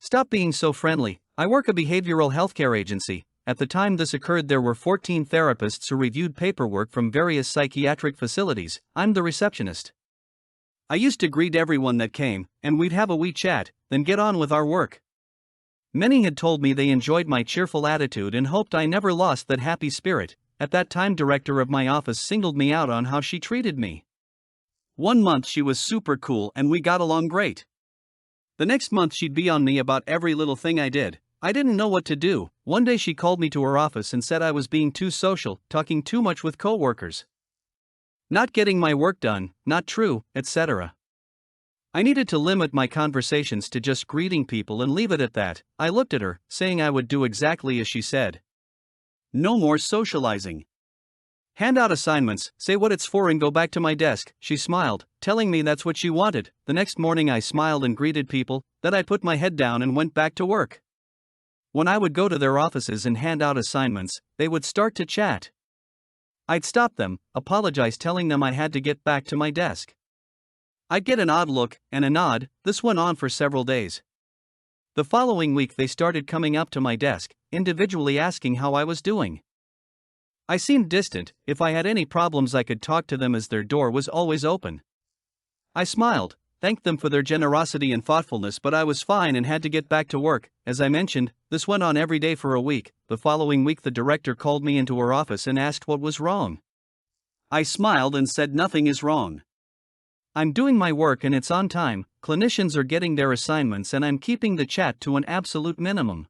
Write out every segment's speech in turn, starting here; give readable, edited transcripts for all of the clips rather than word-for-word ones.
Stop being so friendly. I work a behavioral healthcare agency. At the time this occurred, there were 14 therapists who reviewed paperwork from various psychiatric facilities. I'm the receptionist. I used to greet everyone that came, and we'd have a wee chat, then get on with our work. Many had told me they enjoyed my cheerful attitude and hoped I never lost that happy spirit. At that time, director of my office singled me out on how she treated me. One month she was super cool and we got along great. The next month she'd be on me about every little thing I did. I didn't know what to do. One day she called me to her office and said I was being too social, talking too much with coworkers, not getting my work done, not true, etc. I needed to limit my conversations to just greeting people and leave it at that. I looked at her, saying I would do exactly as she said. No more socializing. Hand out assignments, say what it's for and go back to my desk. She smiled, telling me that's what she wanted. The next morning I smiled and greeted people, then I put my head down and went back to work. When I would go to their offices and hand out assignments, they would start to chat. I'd stop them, apologize, telling them I had to get back to my desk. I'd get an odd look and a nod. This went on for several days. The following week they started coming up to my desk, individually asking how I was doing. I seemed distant. If I had any problems I could talk to them as their door was always open. I smiled, thanked them for their generosity and thoughtfulness, but I was fine and had to get back to work. As I mentioned, this went on every day for a week. The following week the director called me into her office and asked what was wrong. I smiled and said nothing is wrong. I'm doing my work and it's on time, clinicians are getting their assignments and I'm keeping the chat to an absolute minimum.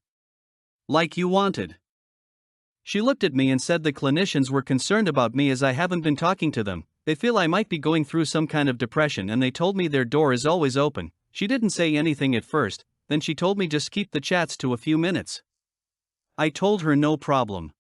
Like you wanted. She looked at me and said the clinicians were concerned about me as I haven't been talking to them. They feel I might be going through some kind of depression and they told me their door is always open. She didn't say anything at first, then she told me just keep the chats to a few minutes. I told her no problem.